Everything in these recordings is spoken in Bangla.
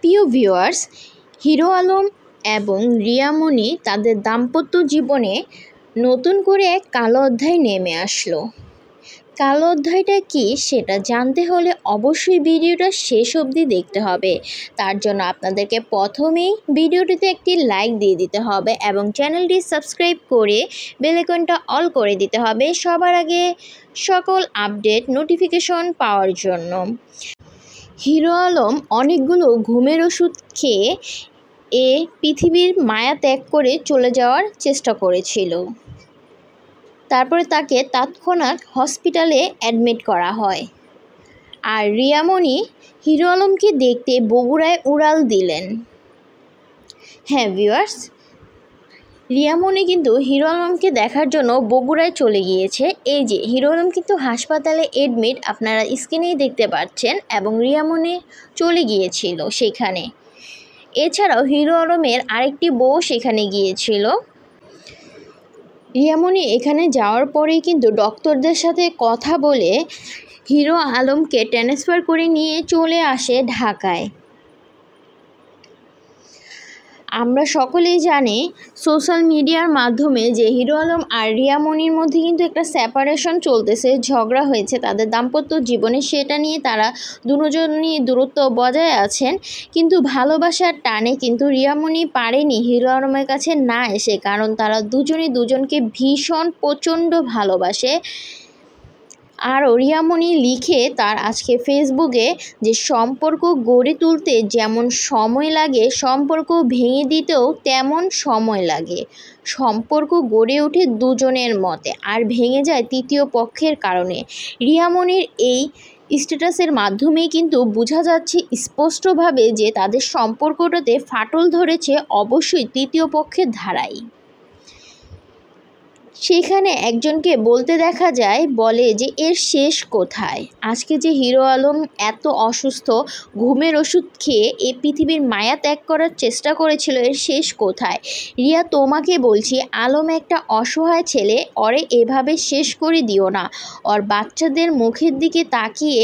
প্রিয় ভিউয়ার্স, হিরো আলম এবং রিয়া মনি তাদের দাম্পত্য জীবনে নতুন করে এক কালো অধ্যায় নেমে আসলো। কালো অধ্যায়টা কি সেটা জানতে হলে অবশ্যই ভিডিওটা শেষ অবধি দেখতে হবে। তার জন্য আপনাদেরকে প্রথমেই ভিডিওটিতে একটি লাইক দিয়ে দিতে হবে এবং চ্যানেলটি সাবস্ক্রাইব করে বেল আইকনটা অল করে দিতে হবে সবার আগে সকল আপডেট নোটিফিকেশন পাওয়ার জন্য। হিরো আলম অনেকগুলো ঘুমের ওষুধ খেয়ে পৃথিবীর মায়া ত্যাগ করে চলে যাওয়ার চেষ্টা করেছিল। তারপরে তাকে তৎক্ষণাৎ হসপিটালে অ্যাডমিট করা হয়। আর রিয়া মনি হিরো আলমকে দেখতে বগুড়ায় উড়াল দিলেন। হ্যাঁ ভিউয়ার্স, রিয়া মনি কিন্তু হিরো আলমকে দেখার জন্য বগুড়ায় চলে গিয়েছে। এই যে হিরো আলম কিন্তু হাসপাতালে এডমিট, আপনারা স্ক্রিনেই দেখতে পাচ্ছেন, এবং রিয়া মনি চলে গিয়েছিল সেখানে। এছাড়াও হিরো আলমের আরেকটি বউ সেখানে গিয়েছিল। রিয়া মনি এখানে যাওয়ার পরেই কিন্তু ডক্টরদের সাথে কথা বলে হিরো আলমকে ট্রান্সফার করে নিয়ে চলে আসে ঢাকায়। আমরা সকলেই জানি সোশ্যাল মিডিয়ার মাধ্যমে যে হিরো আলম আর রিয়া মনির মধ্যে কিন্তু একটা সেপারেশন চলতেছে, ঝগড়া হয়েছে তাদের দাম্পত্য জীবনে, সেটা নিয়ে তারা দুজনই দূরত্ব বজায় আছেন। কিন্তু ভালোবাসার টানে কিন্তু রিয়া মনি পারেনি হিরো আলমের কাছে না এসে, কারণ তারা দুজনই দুজনকে ভীষণ প্রচণ্ড ভালোবাসে। আর রিয়া মনি লিখে তার আজকে ফেসবুকে যে সম্পর্ক গড়ে তুলতে যেমন সময় লাগে, সম্পর্ক ভেঙে দিতেও তেমন সময় লাগে। সম্পর্ক গড়ে ওঠে দুজনের মতে আর ভেঙে যায় তৃতীয় পক্ষের কারণে। রিয়া মনির এই স্ট্যাটাসের মাধ্যমেই কিন্তু বোঝা যাচ্ছে স্পষ্টভাবে যে তাদের সম্পর্কটাতে ফাটল ধরেছে অবশ্যই তৃতীয় পক্ষের ধারাই। সেখানে একজনকে বলতে দেখা যায়, বলে যে এর শেষ কোথায়? আজকে যে হিরো আলম এত অসুস্থ, ঘুমের ওষুধ খেয়ে এই পৃথিবীর মায়া ত্যাগ করার চেষ্টা করেছিল, এর শেষ কোথায়? রিয়া, তোমাকে বলছি, আলম একটা অসহায় ছেলে, ওরে এভাবে শেষ করে দিও না। ওর বাচ্চাদের মুখের দিকে তাকিয়ে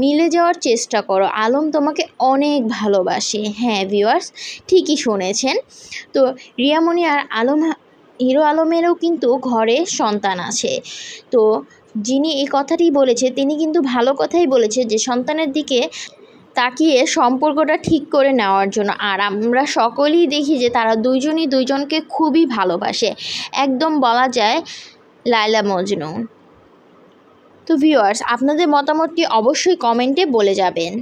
মিলে যাওয়ার চেষ্টা করো। আলম তোমাকে অনেক ভালোবাসে। হ্যাঁ ভিউয়ার্স, ঠিকই শুনেছেন। তো রিয়া মনি আর হিরো আলমেরও কিন্তু ঘরে সন্তান আছে। তো যিনি এই কথাটি বলেছে তিনি কিন্তু ভালো কথাই বলেছে, যে সন্তানের দিকে তাকিয়ে সম্পর্কটা ঠিক করে নেওয়ার জন্য। আর আমরা সকলেই দেখি যে তারা দুইজনই দুইজনকে খুবই ভালোবাসে, একদম বলা যায় লায়লা মজনু। তো ভিউয়ার্স, আপনাদের মতামতটি অবশ্যই কমেন্টে বলে যাবেন।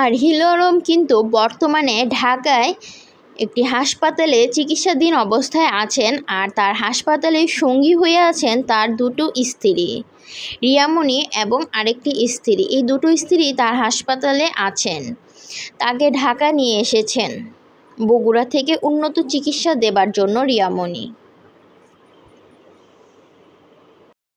আর হিরো আলম কিন্তু বর্তমানে ঢাকায় একটি হাসপাতালে চিকিৎসাধীন অবস্থায় আছেন। আর তার হাসপাতালে সঙ্গী হয়ে আছেন তার দুটো স্ত্রী, রিয়া মনি এবং আরেকটি স্ত্রী। এই দুটো স্ত্রী তার হাসপাতালে আছেন, তাকে ঢাকা নিয়ে এসেছেন বগুড়া থেকে উন্নত চিকিৎসা দেবার জন্য রিয়া মনি।